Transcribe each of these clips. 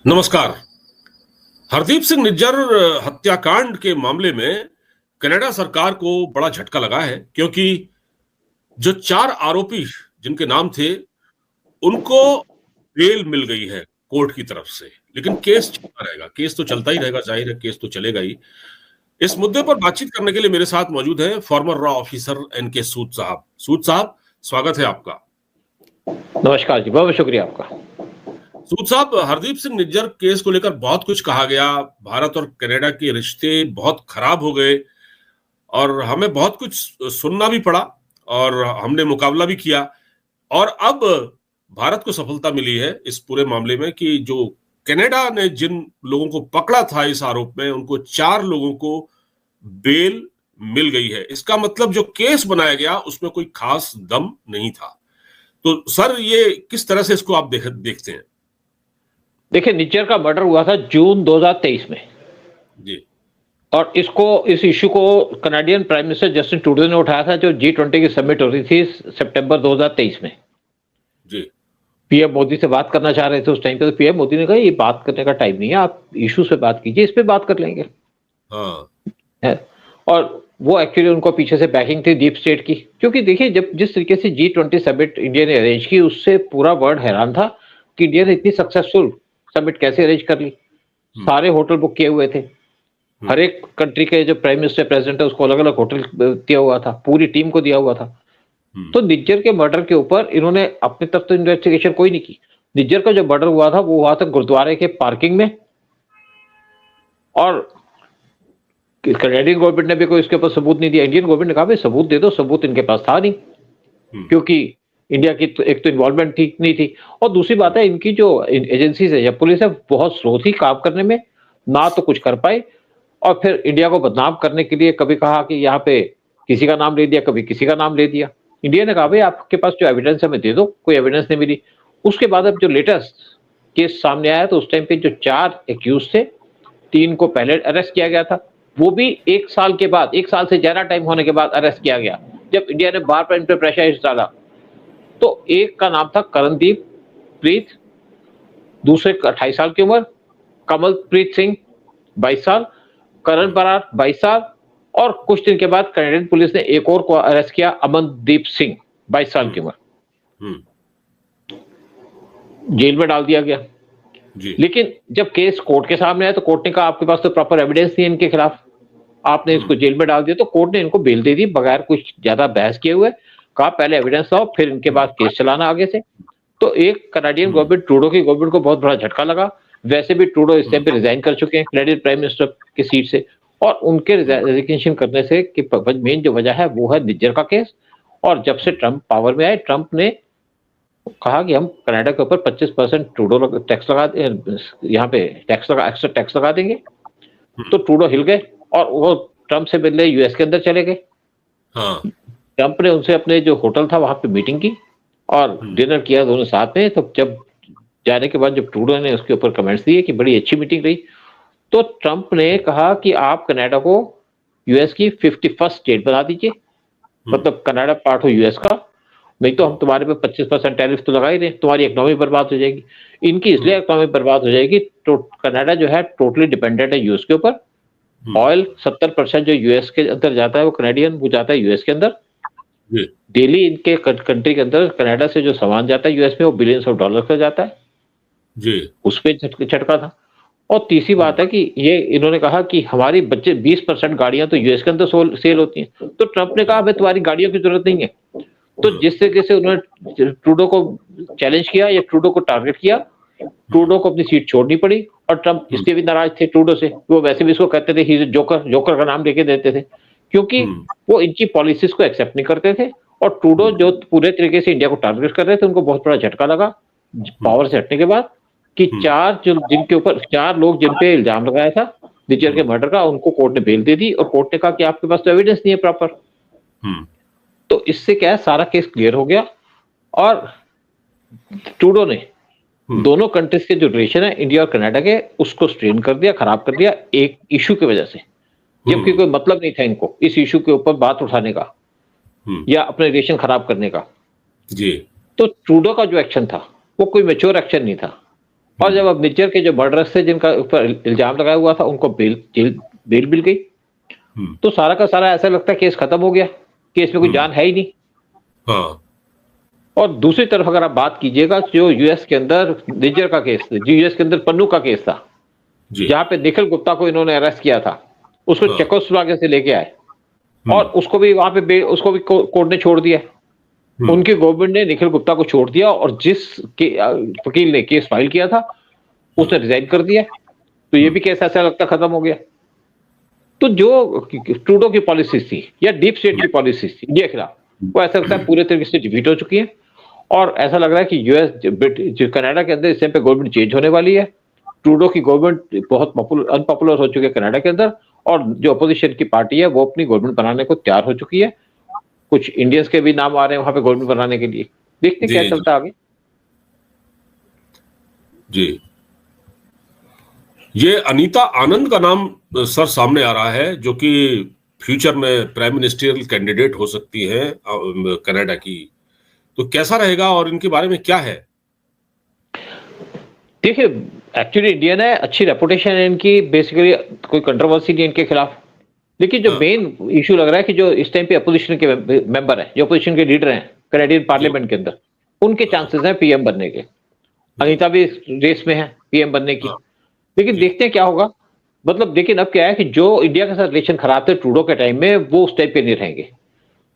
नमस्कार। हरदीप सिंह निज्जर हत्याकांड के मामले में कनाडा सरकार को बड़ा झटका लगा है, क्योंकि जो 4 आरोपी जिनके नाम थे, उनको बेल मिल गई है कोर्ट की तरफ से। लेकिन केस चलता रहेगा, केस तो चलता ही रहेगा, ज़ाहिर है केस तो चलेगा ही। इस मुद्दे पर बातचीत करने के लिए मेरे साथ मौजूद हैं फॉर्मर रॉ ऑफिसर एनके सूद साहब। सूद साहब, स्वागत है आपका। नमस्कार जी, बहुत शुक्रिया आपका। सूद साहब, हरदीप सिंह निज्जर केस को लेकर बहुत कुछ कहा गया। भारत और कनाडा के रिश्ते बहुत खराब हो गए और हमें बहुत कुछ सुनना भी पड़ा और हमने मुकाबला भी किया। और अब भारत को सफलता मिली है इस पूरे मामले में कि जो कनाडा ने जिन लोगों को पकड़ा था इस आरोप में, उनको 4 लोगों को बेल मिल गई है। इसका मतलब जो केस बनाया गया उसमें कोई खास दम नहीं था। तो सर, ये किस तरह से इसको आप देखते हैं? देखिए, निज्जर का मर्डर हुआ था जून 2023 में जी। और इस इश्यू को Canadian prime minister Justin Trudeau ने उठाया था, जो G20 की समिट हो रही थी सितंबर 2023 में। जी। पीएम मोदी से बात करना चाह रहे थे उस टाइम पे, तो पीएम मोदी ने कहा ये बात करने का टाइम नहीं है, आप इश्यूज पे बात कीजिए, इस पे बात कर लेंगे। हाँ। है। और वो एक्चुअली उनको पीछे से बैकिंग थी डीप स्टेट की, क्योंकि देखिए जब जिस तरीके से G20 समिट इंडिया ने अरेंज की, उससे पूरा वर्ल्ड हैरान था कि इंडिया ने इतनी सक्सेसफुल समिट कैसे अरेंज कर ली। सारे होटल बुक किए हुए थे, हर एक कंट्री के जो प्राइम मिनिस्टर प्रेसिडेंट है उसको अलग अलग होटल दिया हुआ था, पूरी टीम को दिया हुआ था। तो निज्जर के मर्डर के ऊपर इन्होंने अपनी तरफ तो इन्वेस्टिगेशन कोई नहीं की। निज्जर का जो मर्डर हुआ था वो हुआ था गुरुद्वारे के पार्किंग में, और कनाडियन गवर्नमेंट ने भी कोई इसके ऊपर सबूत नहीं दिया। इंडियन गवर्नमेंट ने कहा भाई सबूत दे दो, सबूत इनके पास था नहीं, क्योंकि इंडिया की तो एक तो इन्वॉल्वमेंट थी नहीं थी, और दूसरी बात है इनकी जो एजेंसीज है या पुलिस है बहुत स्लो थी काम करने में, ना तो कुछ कर पाए। और फिर इंडिया को बदनाम करने के लिए कभी कहा कि यहाँ पे किसी का नाम ले दिया, कभी किसी का नाम ले दिया। इंडिया ने कहा भाई आपके पास जो एविडेंस है हमें दे दो, कोई एविडेंस नहीं मिली। उसके बाद अब जो लेटेस्ट केस सामने आया, तो उस टाइम पे जो 4 एक्यूज थे, 3 को पहले अरेस्ट किया गया था, वो भी 1 साल के बाद, 1 साल से ज्यादा टाइम होने के बाद अरेस्ट किया गया, जब इंडिया ने बार बार इन पर प्रेशर डाला। तो एक का नाम था करणदीप प्रीत, दूसरे 28 साल की उम्र, कमलप्रीत सिंह 22 साल, करण बरार 22 साल, और कुछ दिन के बाद कनाडियन पुलिस ने एक और को अरेस्ट किया, अमनदीप सिंह 22 साल की उम्र, जेल में डाल दिया गया। लेकिन जब केस कोर्ट के सामने आया तो कोर्ट ने कहा आपके पास तो प्रॉपर एविडेंस नहीं है इनके खिलाफ, आपने इसको जेल में डाल दिया। तो कोर्ट ने इनको बेल दे दी बगैर कुछ ज्यादा बहस किए हुए, कहा पहले एविडेंस लाओ फिर इनके बाद केस चलाना आगे से। तो एक कनाडियन गवर्नमेंट, ट्रूडो की गवर्नमेंट को बहुत बड़ा झटका लगा। वैसे भी ट्रूडो इस टाइम पे रिजाइन कर चुके हैं कनाडियन प्राइम मिनिस्टर की सीट से, और उनके रेजिग्नेशन करने से कि मेन जो वजह है वो है निज्जर का केस। और जब से ट्रंप पावर में आए, ट्रंप ने कहा कि हम कनाडा के ऊपर 25% ट्रूडो टैक्स लगा, यहाँ पे टैक्स लगा, एक्स्ट्रा टैक्स लगा देंगे। तो ट्रूडो हिल गए और वो ट्रंप से मिलने यूएस के अंदर चले गए। ट्रंप ने उनसे अपने जो होटल था वहां पे मीटिंग की और डिनर किया दोनों साथ में। तो जब जाने के बाद जब ट्रूडो ने उसके ऊपर कमेंट्स दिए कि बड़ी अच्छी मीटिंग रही, तो ट्रंप ने कहा कि आप कनाडा को यूएस की 51st स्टेट बना दीजिए, मतलब कनाडा पार्ट हो यूएस का, नहीं तो हम तुम्हारे पे 25% टैरिफ तो लगा ही रहे, तुम्हारी इकोनॉमी बर्बाद हो जाएगी। इनकी इसलिए इकोनॉमी बर्बाद हो जाएगी, तो कनाडा जो है टोटली डिपेंडेंट है यूएस के ऊपर। ऑयल 70% जो यूएस के अंदर जाता है वो कनाडियन वो जाता है यूएस के अंदर। डेली इनके कंट्री के अंदर कनाडा से जो सामान जाता है यूएस में वो बिलियंस ऑफ डॉलर का जाता है जी, उस पर झटका था। और तीसरी बात है कि ये इन्होंने कहा कि हमारी 20% गाड़ियां तो यूएस के अंदर सेल होती हैं। तो ट्रंप ने कहा हमें तुम्हारी गाड़ियों की जरूरत नहीं है। तो जिस तरीके से उन्होंने ट्रूडो को चैलेंज किया या ट्रूडो को टारगेट किया, ट्रूडो को अपनी सीट छोड़नी पड़ी। और ट्रंप इसलिए भी नाराज थे ट्रूडो से, वो वैसे भी इसको कहते थे ही जोकर, जोकर का नाम लेके देते थे, क्योंकि वो इनकी पॉलिसीज को एक्सेप्ट नहीं करते थे। और ट्रूडो जो पूरे तरीके से इंडिया को टारगेट कर रहे थे, उनको बहुत बड़ा झटका लगा पावर से हटने के बाद कि 4 लोग जिन पे इल्जाम लगाया था निज्जर के मर्डर का, उनको कोर्ट ने बेल दे दी। और कोर्ट ने कहा कि आपके पास तो एविडेंस नहीं है प्रॉपर। तो इससे क्या है, सारा केस क्लियर हो गया। और ट्रूडो ने दोनों कंट्रीज के जो रिलेशन है इंडिया और कनाडा के, उसको स्ट्रेन कर दिया, खराब कर दिया एक इशू की वजह से, जबकि कोई मतलब नहीं था इनको इस इशू के ऊपर बात उठाने का या अपने रिलेशन खराब करने का जी। तो ट्रूडो का जो एक्शन था वो कोई मैच्योर एक्शन नहीं था। और जब अब निज्जर के जो मर्डरर्स थे जिनका ऊपर इल्जाम लगाया हुआ था उनको बेल मिल गई, तो सारा का सारा ऐसा लगता है केस खत्म हो गया, केस में कोई जान है ही नहीं। हाँ। और दूसरी तरफ अगर आप बात कीजिएगा जो यूएस के अंदर निज्जर का केस, जो यूएस के अंदर पन्नू का केस था, जहां पे निखिल गुप्ता को इन्होंने अरेस्ट किया था, उसको चेकोस्लोवाकिया से लेके आए और उसको भी वहां पे उसको भी कोर्ट ने छोड़ दिया। उनकी गवर्नमेंट ने निखिल गुप्ता को छोड़ दिया और जिस वकील ने केस फाइल किया था उसने रिजाइन कर दिया। तो ये भी केस ऐसा लगता खत्म हो गया। तो जो ट्रूडो की पॉलिसी थी या डीप स्टेट की पॉलिसी थी इंडिया के खिलाफ, वो ऐसा लगता है पूरे तरीके से डिफीट हो चुकी है। और ऐसा लग रहा है कि यूएस जो कनाडा के अंदर इस टाइम पे गवर्नमेंट चेंज होने वाली है। ट्रूडो की गवर्नमेंट बहुत अनपॉपुलर हो चुकी है कनाडा के अंदर, और जो अपोजिशन की पार्टी है वो अपनी गवर्नमेंट बनाने को तैयार हो चुकी है। कुछ इंडियंस के भी नाम आ रहे हैं वहां पे गवर्नमेंट बनाने के लिए। देखते हैं क्या चलता है आगे। जी, ये अनीता आनंद का नाम सर सामने आ रहा है, जो कि फ्यूचर में प्राइम मिनिस्टरियल कैंडिडेट हो सकती है कनाडा की। तो कैसा रहेगा और इनके बारे में क्या है? देखिए, एक्चुअली इंडियन है, अच्छी रेपुटेशन है इनकी, बेसिकली कोई कंट्रोवर्सी नहीं इनके खिलाफ। लेकिन जो मेन इशू लग रहा है कि जो इस टाइम पे अपोजिशन के मेंबर हैं, जो अपोजिशन के लीडर हैं कैनेडियन पार्लियामेंट के अंदर, उनके चांसेस हैं पीएम बनने के। अनीता भी रेस में है पीएम बनने की। लेकिन देखते हैं क्या होगा। मतलब लेकिन अब क्या है कि जो इंडिया के साथ रिलेशन खराब थे ट्रूडो के टाइम में, वो उस टाइप के नहीं रहेंगे।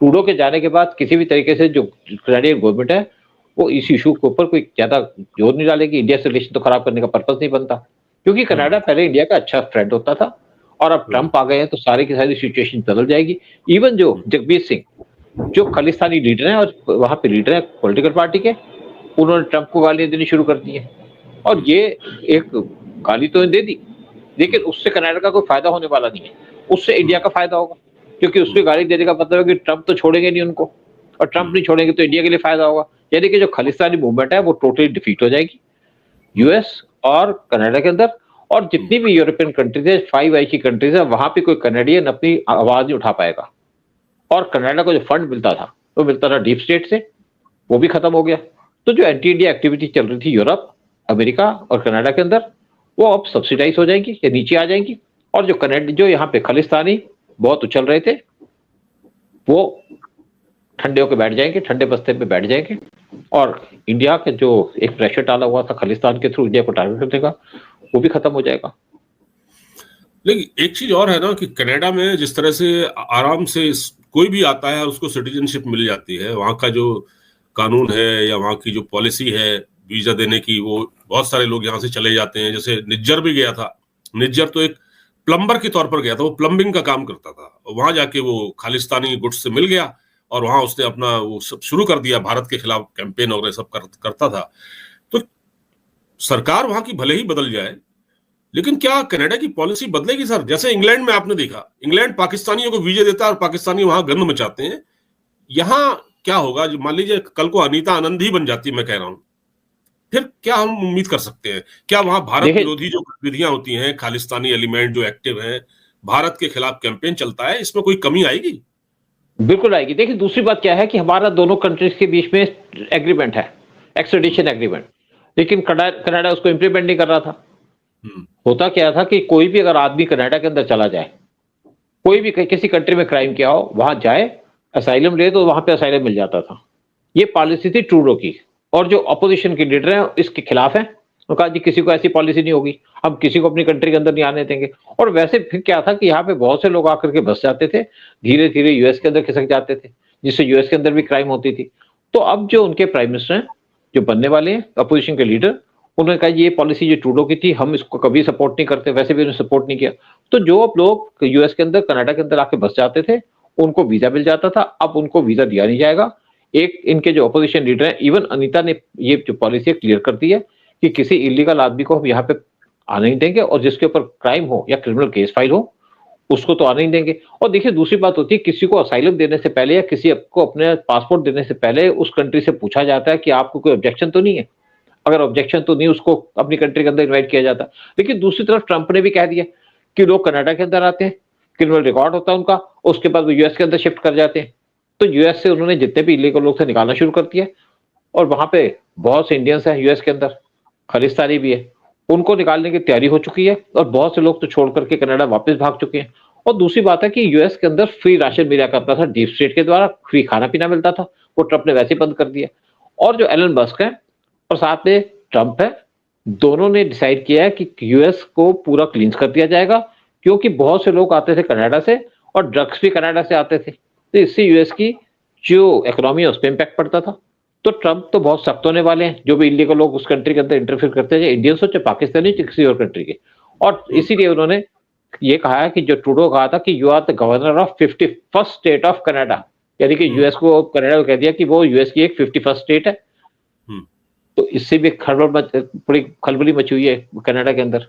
ट्रूडो के जाने के बाद किसी भी तरीके से जो कैनेडियन गवर्नमेंट है वो इस इशू के ऊपर कोई ज्यादा जोर नहीं डालेगी। इंडिया से रिलेशन तो खराब करने का पर्पस नहीं बनता, क्योंकि कनाडा पहले इंडिया का अच्छा फ्रेंड होता था और अब ट्रंप आ गए हैं तो सारी की सारी सिचुएशन बदल जाएगी। इवन जो जगबीर सिंह जो खालिस्तानी लीडर हैं और वहां पे लीडर है पॉलिटिकल पार्टी के, उन्होंने ट्रंप को गालियां देनी शुरू कर दी है। और ये एक गाली तो दे दी, लेकिन उससे कनाडा का कोई फायदा होने वाला नहीं है, उससे इंडिया का फायदा होगा। क्योंकि उसकी गाली देने का मतलब है कि ट्रंप तो छोड़ेंगे नहीं उनको, और ट्रंप नहीं छोड़ेंगे तो इंडिया के लिए फायदा होगा। यानी कि जो खालिस्तानी मूवमेंट है वो टोटली डिफीट हो जाएगी यूएस और कनाडा के अंदर। और जितनी भी यूरोपियन कंट्रीज है, 5 की कंट्रीज है, वहां पे कोई कनाडियन अपनी आवाज नहीं उठा पाएगा। और कनाडा को जो फंड मिलता था वो मिलता था डीप स्टेट से, वो भी खत्म हो गया। तो जो एंटी इंडिया एक्टिविटी चल रही थी यूरोप, अमेरिका और कनाडा के अंदर, वो अब सब्सिडाइज हो जाएंगी या नीचे आ जाएंगी। और जो यहाँ पे खालिस्तानी बहुत उछल रहे थे वो ठंडे होकर बैठ जाएंगे, ठंडे बस्ते पे बैठ जाएंगे। और इंडिया के जो एक प्रेशर डाला हुआ था खालिस्तान के थ्रू इंडिया को टारगेट करने का, वो भी खत्म हो जाएगा। लेकिन एक चीज और है ना कि कनाडा में जिस तरह से आराम से कोई भी आता है और उसको सिटीजनशिप मिल जाती है, वहां का जो कानून है या वहां की जो पॉलिसी है वीजा देने की, वो बहुत सारे लोग यहाँ से चले जाते हैं। जैसे निज्जर भी गया था, निज्जर तो एक प्लम्बर के तौर पर गया था, वो प्लम्बिंग का काम करता था, वहां जाके वो खालिस्तानी गुट्स से मिल गया और वहां उसने अपना वो सब शुरू कर दिया, भारत के खिलाफ कैंपेन और सब करता था। तो सरकार वहां की भले ही बदल जाए, लेकिन क्या कनाडा की पॉलिसी बदलेगी सर? जैसे इंग्लैंड में आपने देखा, इंग्लैंड पाकिस्तानियों को वीजा देता है और पाकिस्तानी वहां गंद मचाते हैं। यहाँ क्या होगा? मान लीजिए कल को अनीता आनंद ही बन जाती है, मैं कह रहा हूं, फिर क्या हम उम्मीद कर सकते हैं? क्या वहां भारत विरोधी जो गतिविधियां होती हैं, खालिस्तानी एलिमेंट जो एक्टिव है, भारत के खिलाफ कैंपेन चलता है, इसमें कोई कमी आएगी? बिल्कुल आएगी। देखिए, दूसरी बात क्या है कि हमारा दोनों कंट्रीज के बीच में एग्रीमेंट है, एक्सट्रेडिशन एग्रीमेंट, लेकिन कनाडा उसको इंप्लीमेंट नहीं कर रहा था। होता क्या था कि कोई भी अगर आदमी कनाडा के अंदर चला जाए, कोई भी किसी कंट्री में क्राइम किया हो, वहां जाए असाइलम ले तो वहां पे असाइलम मिल जाता था। ये पॉलिसी थी ट्रूडो की। और जो अपोजिशन के लीडर हैं इसके खिलाफ हैं, उन्होंने कहा जी किसी को ऐसी पॉलिसी नहीं होगी, हम किसी को अपनी कंट्री के अंदर नहीं आने देंगे। और वैसे फिर क्या था कि यहाँ पे बहुत से लोग आकर के बस जाते थे, धीरे धीरे यूएस के अंदर खिसक जाते थे, जिससे यूएस के अंदर भी क्राइम होती थी। तो अब जो उनके प्राइम मिनिस्टर हैं, जो बनने वाले हैं अपोजिशन के लीडर, उन्होंने कहा ये पॉलिसी जो ट्रूडो की थी हम इसको कभी सपोर्ट नहीं करते, वैसे भी उन्होंने सपोर्ट नहीं किया। तो जो अब लोग यूएस के अंदर कनाडा के अंदर आके बस जाते थे उनको वीजा मिल जाता था, अब उनको वीजा दिया नहीं जाएगा। एक इनके जो अपोजिशन लीडर हैं, इवन अनीता ने ये जो पॉलिसी क्लियर कर दी है कि किसी इलीगल आदमी को हम यहाँ पे आने नहीं देंगे, और जिसके ऊपर क्राइम हो या क्रिमिनल केस फाइल हो उसको तो आने नहीं देंगे। और देखिए दूसरी बात होती है, किसी को असाइलम देने से पहले या किसी को अपने पासपोर्ट देने से पहले उस कंट्री से पूछा जाता है कि आपको कोई ऑब्जेक्शन तो नहीं है। अगर ऑब्जेक्शन तो नहीं, उसको अपनी कंट्री के अंदर इन्वाइट किया जाता। लेकिन दूसरी तरफ ट्रंप ने भी कह दिया कि लोग कनाडा के अंदर आते हैं, क्रिमिनल रिकॉर्ड होता है उनका, उसके बाद वो यूएस के अंदर शिफ्ट कर जाते हैं। तो यूएस से उन्होंने जितने भी इलीगल लोग थे निकालना शुरू कर दिया, और वहां पे बहुत से इंडियंस हैं यूएस के अंदर, खालिस्तानी भी है, उनको निकालने की तैयारी हो चुकी है और बहुत से लोग तो छोड़ करके कनाडा वापस भाग चुके हैं। और दूसरी बात है कि यूएस के अंदर फ्री राशन मिला करता था डीप स्टेट के द्वारा, फ्री खाना-पीना मिलता था, वो ट्रंप ने वैसे ही बंद कर दिया। और जो एलन मस्क है और साथ में ट्रंप है, दोनों ने डिसाइड किया है कि यूएस को पूरा क्लींस कर दिया जाएगा, क्योंकि बहुत से लोग आते थे कनाडा से और ड्रग्स भी कनाडा से आते थे। तो इससे यूएस की जो इकोनॉमी है उस पे इम्पैक्ट पड़ता था। तो ट्रंप तो बहुत सख्त होने वाले हैं, जो भी इल्लीगल लोग उस कंट्री के अंदर इंटरफेयर करते हैं, चाहे इंडियंस हो, चाहे पाकिस्तानी, चाहे किसी और कंट्री के। और इसीलिए उन्होंने ये कहा है कि जो ट्रूडो कहा था कि you are the governor of 51st state of Canada, यानी कि यूएस को, कनाडा को कह दिया कि वो यूएस की एक 51st स्टेट है। तो इससे भी बड़ी खलबली मची हुई है कनाडा के अंदर।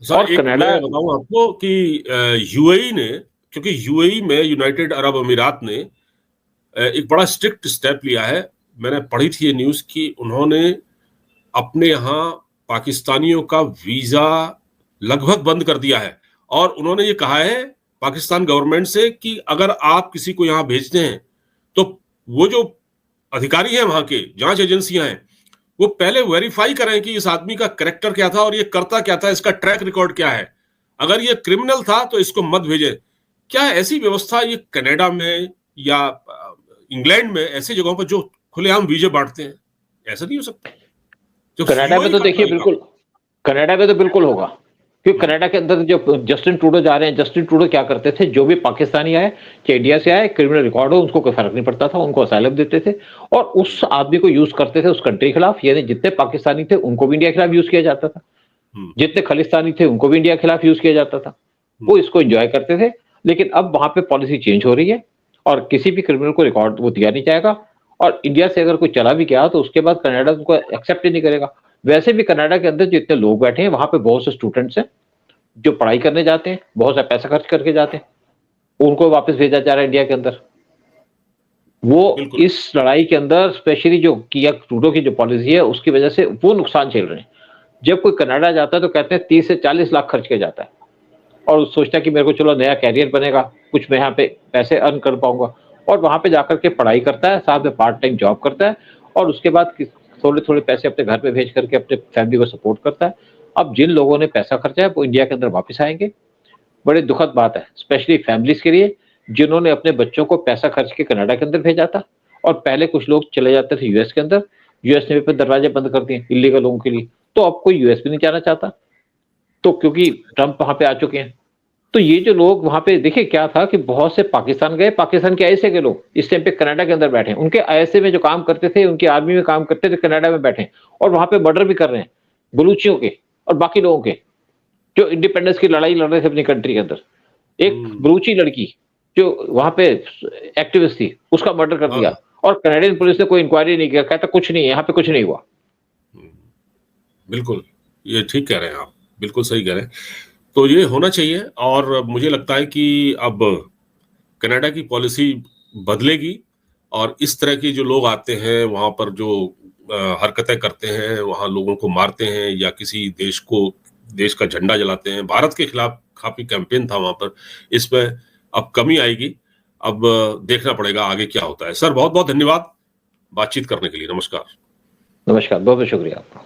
और कनाडा, मैं बताऊं आपको कि यूएई ने, क्योंकि यूएई में, यूनाइटेड अरब अमीरात ने एक बड़ा स्ट्रिक्ट स्टेप लिया है। मैंने पढ़ी थी ये न्यूज कि उन्होंने अपने यहाँ पाकिस्तानियों का वीजा लगभग बंद कर दिया है और उन्होंने ये कहा है पाकिस्तान गवर्नमेंट से कि अगर आप किसी को यहाँ भेजते हैं तो वो जो अधिकारी हैं वहां के, जांच एजेंसियां हैं, वो पहले वेरीफाई करें कि इस आदमी का कैरेक्टर क्या था और ये करता क्या था, इसका ट्रैक रिकॉर्ड क्या है। अगर ये क्रिमिनल था तो इसको मत भेजें। क्या ऐसी व्यवस्था ये कनाडा में या इंग्लैंड में, ऐसी जगहों पर जो खुलेआम वीजे बांटते हैं, ऐसा नहीं हो सकता? जो कनाडा में तो देखिए बिल्कुल, कनाडा में तो बिल्कुल होगा, क्योंकि कनाडा के अंदर जो जस्टिन ट्रूडो जा रहे हैं, जस्टिन ट्रूडो क्या करते थे, जो भी पाकिस्तानी आए, चाहे इंडिया से आए, क्रिमिनल रिकॉर्ड हो, उनको कोई फर्क नहीं पड़ता था, उनको असाइलम देते थे और उस आदमी को यूज करते थे उस कंट्री के खिलाफ। यानी जितने पाकिस्तानी थे उनको भी इंडिया के खिलाफ यूज किया जाता था, जितने खालिस्तानी थे उनको भी इंडिया के खिलाफ यूज किया जाता था। वो इसको एंजॉय करते थे। लेकिन अब वहां पे पॉलिसी चेंज हो रही है और किसी भी क्रिमिनल को रिकॉर्ड वो दिया नहीं जाएगा, और इंडिया से अगर कोई चला भी गया तो उसके बाद कनाडा उनको एक्सेप्ट ही नहीं करेगा। वैसे भी कनाडा के अंदर जितने लोग बैठे हैं वहां पे बहुत से स्टूडेंट्स हैं जो पढ़ाई करने जाते हैं, बहुत सा पैसा खर्च करके जाते हैं, उनको वापस भेजा जा रहा है इंडिया के अंदर। वो इस लड़ाई के अंदर स्पेशली जो किया ट्रूडो की जो पॉलिसी है उसकी वजह से वो नुकसान झेल रहे हैं। जब कोई कनाडा जाता है तो कहते हैं 30 से 40 लाख खर्च किया जाता है और सोचता है कि मेरे को चलो नया कैरियर बनेगा, कुछ मैं यहाँ पे पैसे अर्न कर पाऊंगा, और वहां पे जाकर के पढ़ाई करता है, साथ में पार्ट टाइम जॉब करता है और उसके बाद थोड़े थोड़े पैसे अपने घर पे भेज करके अपने फैमिली को सपोर्ट करता है। अब जिन लोगों ने पैसा खर्चा है वो इंडिया के अंदर वापस आएंगे। बड़े दुखद बात है स्पेशली फैमिलीज के लिए, जिन्होंने अपने बच्चों को पैसा खर्च के कनाडा के अंदर भेजा था और पहले कुछ लोग चले जाते थे यूएस के अंदर, यूएस ने भी दरवाजे बंद कर दिए इलीगल लोगों के लिए, तो अब कोई यूएस भी नहीं जाना चाहता, तो क्योंकि ट्रंप वहां पे आ चुके हैं। तो ये जो लोग वहां पे, देखिए क्या था कि बहुत से पाकिस्तान गए, पाकिस्तान के आईएसए के लोग इस टाइम पे कनाडा के अंदर बैठे हैं, उनके आईएसए में जो काम करते थे, उनकी आर्मी में काम करते थे, कनाडा में बैठे और वहां पे मर्डर भी कर रहे हैं बलूचियों के और बाकी लोगों के जो इंडिपेंडेंस की लड़ाई लड़ रहे थे अपनी कंट्री के अंदर। एक बलूची लड़की जो वहां पे एक्टिविस्ट थी उसका मर्डर कर दिया और कनाडियन पुलिस ने कोई इंक्वायरी नहीं किया, कहता कुछ नहीं, यहाँ पे कुछ नहीं हुआ। बिल्कुल, ये ठीक कह रहे हैं आप, बिल्कुल सही कह रहे हैं। तो ये होना चाहिए और मुझे लगता है कि अब कनाडा की पॉलिसी बदलेगी और इस तरह के जो लोग आते हैं वहां पर जो हरकतें करते हैं, वहां लोगों को मारते हैं या किसी देश का झंडा जलाते हैं, भारत के खिलाफ काफी कैंपेन था वहां पर, इसमें अब कमी आएगी। अब देखना पड़ेगा आगे क्या होता है। सर बहुत बहुत धन्यवाद बातचीत करने के लिए। नमस्कार। नमस्कार, बहुत बहुत शुक्रिया आपका।